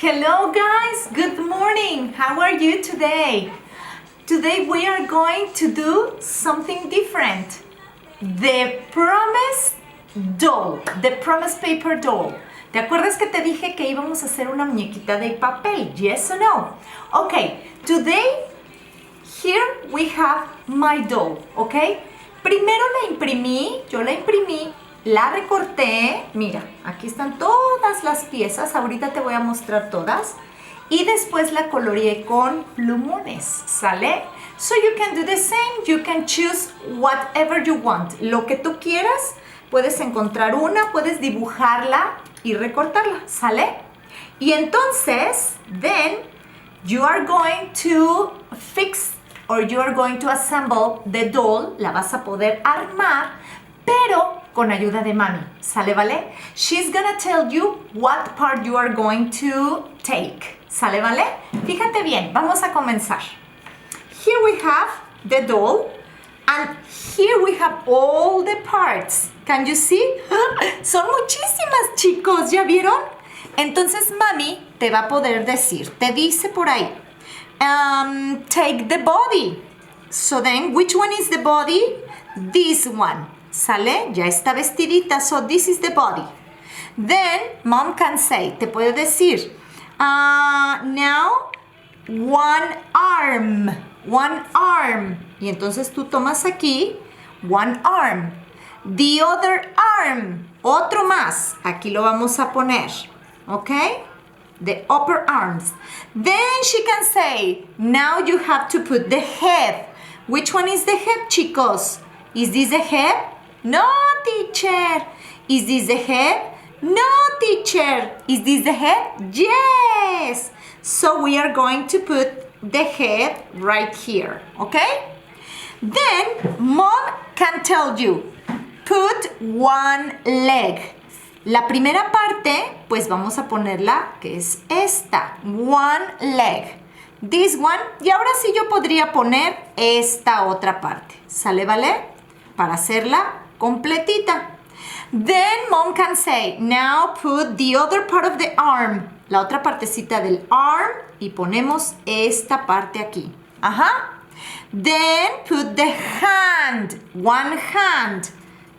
Hello guys, good morning. How are you today? Today we are going to do something different. The promise doll, the promise paper doll. ¿Te acuerdas que te dije que íbamos a hacer una muñequita de papel? Yes or no? Okay, today here we have my doll, okay? Primero yo la imprimí, la recorté, mira, aquí están todas las piezas, ahorita te voy a mostrar todas, y después la coloreé con plumones, ¿sale? So you can do the same, you can choose whatever you want, lo que tú quieras, puedes encontrar una, puedes dibujarla y recortarla, ¿sale? Y entonces, then, you are going to fix or you are going to assemble the doll, la vas a poder armar, pero con ayuda de mami, ¿sale, vale? She's gonna tell you what part you are going to take, ¿sale, vale? Fíjate bien, vamos a comenzar. Here we have the doll, and here we have all the parts. Can you see? Son muchísimas, chicos, ¿ya vieron? Entonces mami te va a poder decir, te dice por ahí, take the body. So then, which one is the body? This one. ¿Sale? Ya está vestidita, so this is the body. Then, mom can say, te puede decir, now, one arm. Y entonces tú tomas aquí, one arm. The other arm. Otro más. Aquí lo vamos a poner. ¿Ok? The upper arms. Then she can say, now you have to put the head. Which one is the head, chicos? Is this the head? No, teacher. Is this the head? No, teacher. Is this the head? Yes. So we are going to put the head right here, okay? Then mom can tell you, put one leg. La primera parte, pues vamos a ponerla, que es esta, one leg. This one, y ahora sí yo podría poner esta otra parte, ¿sale, vale? Para hacerla completita. Then mom can say, now put the other part of the arm, la otra partecita del arm, y ponemos esta parte aquí. Ajá. Then put the hand, one hand.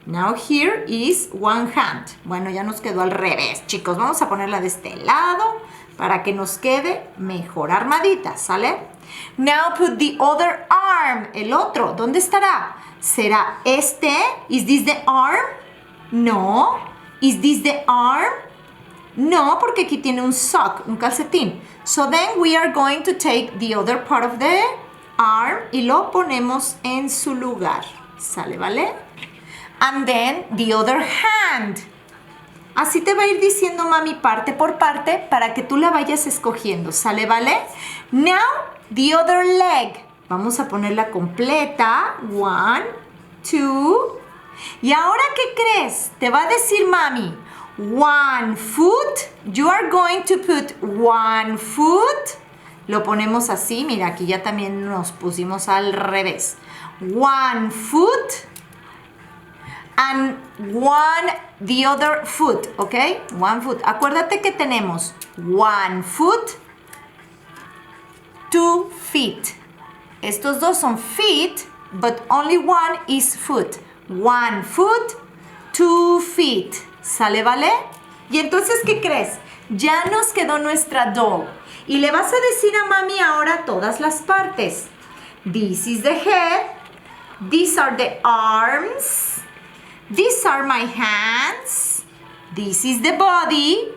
Now here is one hand. Bueno, ya nos quedó al revés, chicos. Vamos a ponerla de este lado para que nos quede mejor armadita, ¿sale? Now put the other arm. El otro, ¿dónde estará? ¿Será este? Is this the arm? No. Is this the arm? No, porque aquí tiene un sock, un calcetín. So then we are going to take the other part of the arm y lo ponemos en su lugar. ¿Sale, vale? And then the other hand. Así te va a ir diciendo mami parte por parte para que tú la vayas escogiendo. ¿Sale, vale? Now, the other leg. Vamos a ponerla completa. One, two. ¿Y ahora qué crees? Te va a decir mami, one foot. You are going to put one foot. Lo ponemos así. Mira, aquí ya también nos pusimos al revés. One foot. And the other foot, ¿ok? One foot. Acuérdate que tenemos one foot, 2 feet. Estos dos son feet, but only one is foot. One foot, 2 feet. ¿Sale, vale? Y entonces, ¿qué crees? Ya nos quedó nuestra doll. Y le vas a decir a mami ahora todas las partes. This is the head. These are the arms. These are my hands. This is the body.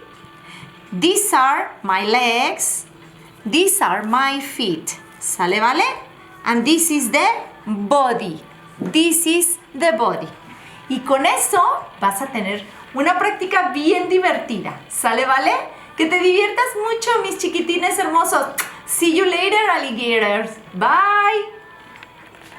These are my legs. These are my feet. ¿Sale, vale? And this is the body. This is the body. Y con eso vas a tener una práctica bien divertida. ¿Sale, vale? Que te diviertas mucho, mis chiquitines hermosos. See you later, alligators. Bye.